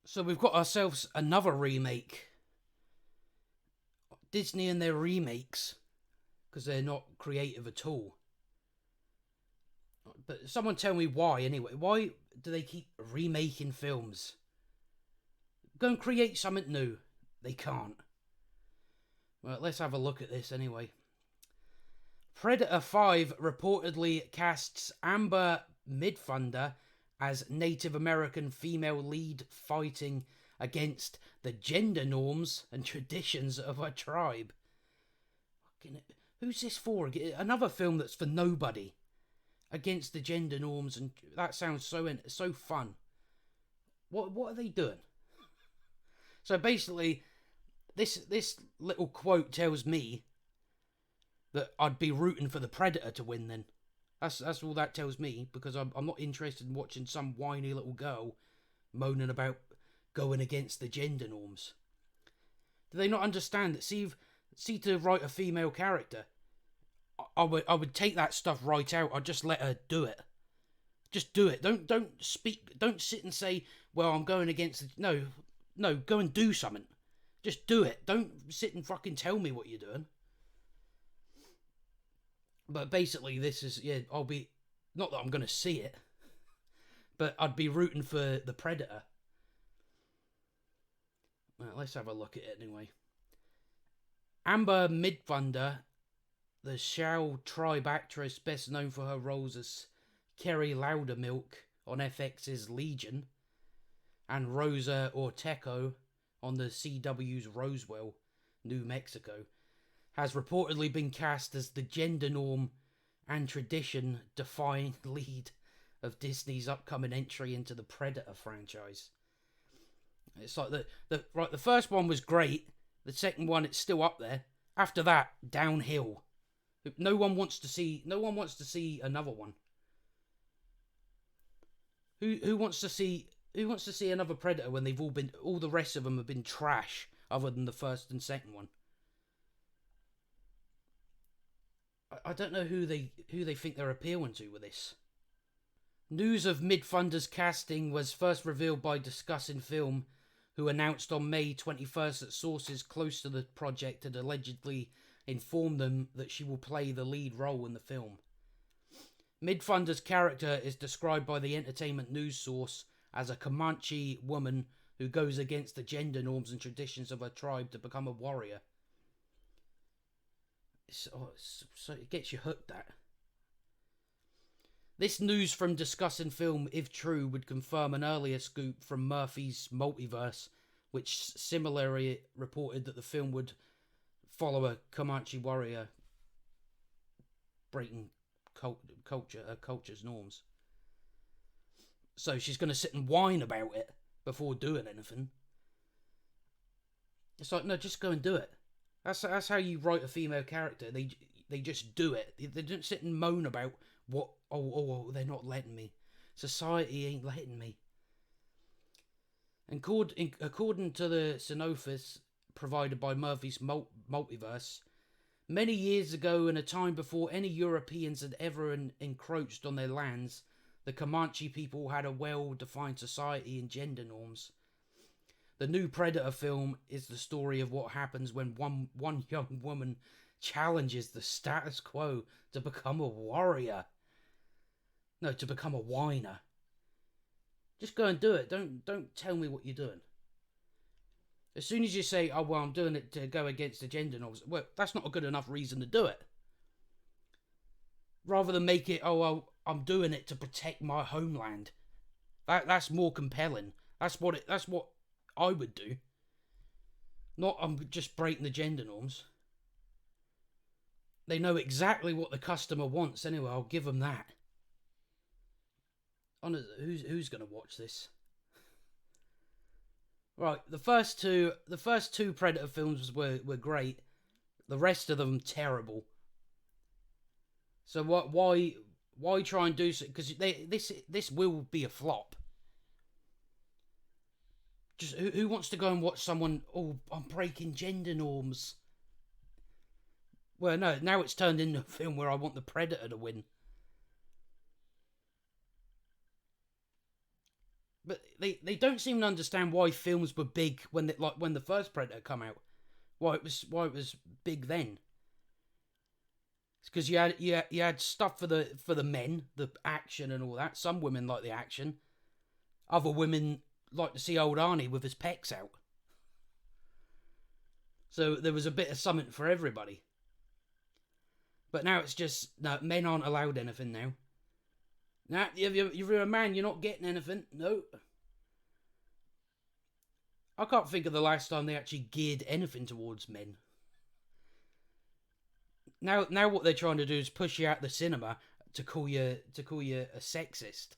So we've got ourselves another remake. Disney and their remakes, because they're not creative at all. But someone tell me why anyway. Why do they keep remaking films? Go and create something new. They can't. Well, let's have a look at this anyway. Predator 5 reportedly casts Amber Midthunder as Native American female lead fighting against the gender norms and traditions of her tribe. Who's this for? Another film that's for nobody. Against the gender norms, and that sounds so fun. What are they doing? So basically, this little quote tells me that I'd be rooting for the Predator to win. Then that's all that tells me, because I'm not interested in watching some whiny little girl moaning about going against the gender norms. Do they not understand that? See, to write a female character, I would take that stuff right out. I'd just let her do it. Just do it. Don't speak. Don't sit and say, "Well, I'm going against." No. Go and do something. Just do it. Don't sit and fucking tell me what you're doing. But basically, this is I'll be, not that I'm going to see it, but I'd be rooting for the Predator. Well, let's have a look at it anyway. Amber Midthunder, the Shao tribe actress best known for her roles as Kerry Loudermilk on FX's Legion, and Rosa Orteco on the CW's Roswell, New Mexico, has reportedly been cast as the gender norm and tradition defying lead of Disney's upcoming entry into the Predator franchise. It's like the first one was great, the second one it's still up there. After that, downhill. No one wants to see another one. Who wants to see another Predator when all the rest of them have been trash other than the first and second one? I don't know who they think they're appealing to with this. News of Midthunder's casting was first revealed by Discussing Film, who announced on May 21st that sources close to the project had allegedly informed them that she will play the lead role in the film. Midthunder's character is described by the entertainment news source as a Comanche woman who goes against the gender norms and traditions of her tribe to become a warrior. So it gets you hooked, that. This news from Discussing Film, if true, would confirm an earlier scoop from Murphy's Multiverse, which similarly reported that the film would follow a Comanche warrior breaking culture's norms. So she's going to sit and whine about it before doing anything. It's like, no, just go and do it. That's how you write a female character. They just do it. They don't sit and moan about what. Oh, they're not letting me. Society ain't letting me. And according to the synopsis provided by Murphy's Multiverse, many years ago, in a time before any Europeans had ever encroached on their lands, the Comanche people had a well-defined society and gender norms. The new Predator film is the story of what happens when one young woman challenges the status quo to become a warrior. No, to become a whiner. Just go and do it. Don't tell me what you're doing. As soon as you say, "Oh well, I'm doing it to go against the gender norms," well, that's not a good enough reason to do it. Rather than make it, "Oh well, I'm doing it to protect my homeland." That's more compelling. That's what I would do. Not, I'm just breaking the gender norms. They know exactly what the customer wants anyway. I'll give them that. Who's going to watch this? Right, the first two Predator films were great. The rest of them terrible. So why try and do so? Because this will be a flop. Just who wants to go and watch someone? Oh, I'm breaking gender norms. Well, no. Now it's turned into a film where I want the Predator to win. But they don't seem to understand why films were big when the first Predator come out. Why it was big then. It's because you had stuff for the men, the action and all that. Some women like the action. Other women like to see old Arnie with his pecs out. So there was a bit of something for everybody. But now it's just, no, men aren't allowed anything now. Now, if you're a man, you're not getting anything. No. I can't think of the last time they actually geared anything towards men. Now what they're trying to do is push you out the cinema to call you a sexist.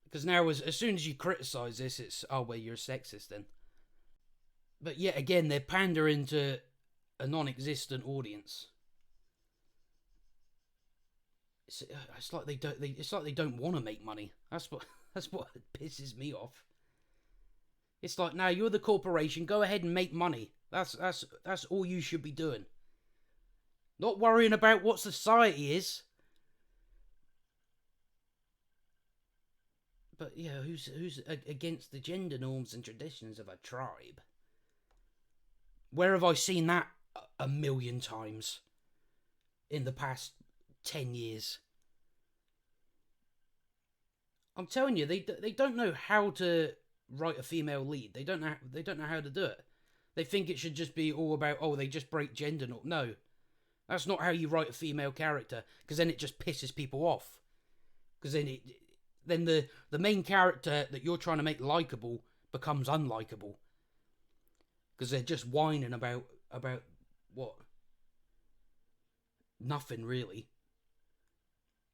Because now, as soon as you criticise this, it's, oh, well, you're a sexist then. But yet again, they're pandering to a non-existent audience. It's like they don't want to make money. That's what pisses me off. It's like, now you're the corporation. Go ahead and make money. That's all you should be doing. Not worrying about what society is. But yeah, who's against the gender norms and traditions of a tribe? Where have I seen that a million times in the past 10 years? I'm telling you, they don't know how to write a female lead. They don't know how to do it. They think it should just be all about, oh, they just break gender norms. No, that's not how you write a female character, because then it just pisses people off. Because then the main character that you're trying to make likable becomes unlikable. Because they're just whining about what? Nothing really.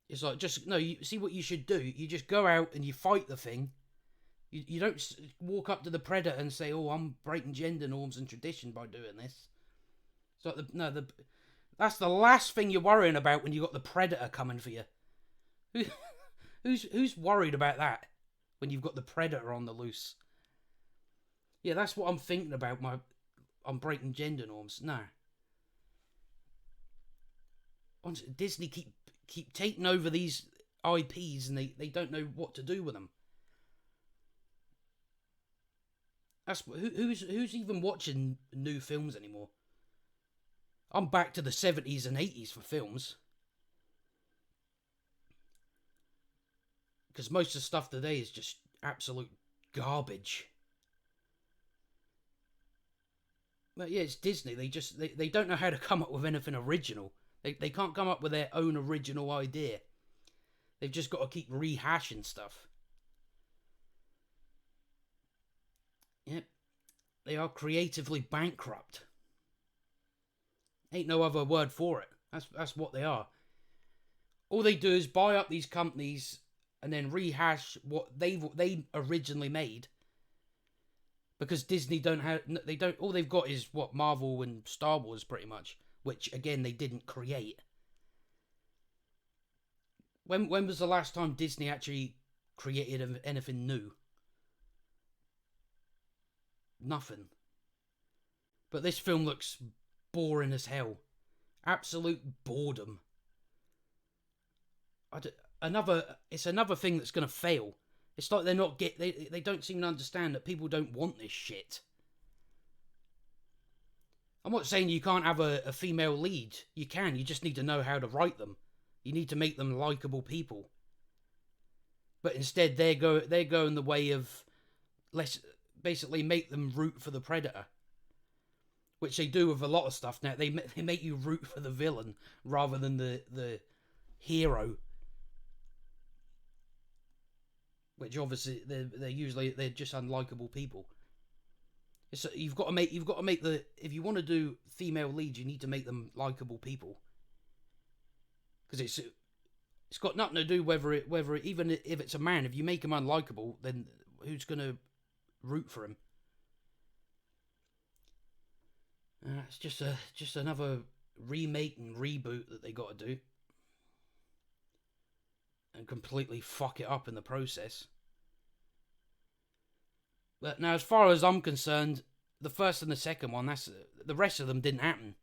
It's like, just, no, you see what you should do? You just go out and you fight the thing. You don't walk up to the Predator and say, oh, I'm breaking gender norms and tradition by doing this. It's like, that's the last thing you're worrying about when you got the Predator coming for you. Who's worried about that when you've got the Predator on the loose? Yeah, that's what I'm thinking about. I'm breaking gender norms. No. Disney keep taking over these IPs and they don't know what to do with them. Who's even watching new films anymore? I'm back to the 70s and 80s for films. Because most of the stuff today is just absolute garbage. But yeah, it's Disney. They don't know how to come up with anything original. They can't come up with their own original idea. They've just got to keep rehashing stuff. Yep. They are creatively bankrupt. Ain't no other word for it. That's what they are. All they do is buy up these companies and then rehash what they originally made. Because Disney all they've got is what, Marvel and Star Wars pretty much, which again they didn't create. When was the last time Disney actually created anything new? Nothing. But this film looks boring as hell. Absolute boredom. It's another thing that's going to fail. It's like they don't seem to understand that people don't want this shit. I'm not saying you can't have a female lead. You can. You just need to know how to write them. You need to make them likable people. But instead, they're going the way of basically make them root for the Predator, which they do with a lot of stuff now. They make you root for the villain rather than the hero. Which obviously they're just unlikable people. You've got to make if you want to do female leads, you need to make them likable people. Because it's got nothing to do whether even if it's a man, if you make him unlikable, then who's gonna root for him? It's just another remake and reboot that they got to do. And completely fuck it up in the process. But now, as far as I'm concerned, the first and the second one, the rest of them didn't happen.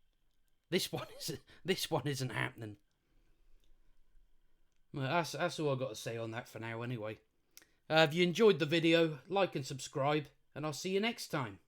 This one isn't happening. Well, that's all I've got to say on that for now, anyway. If you enjoyed the video, like and subscribe, and I'll see you next time.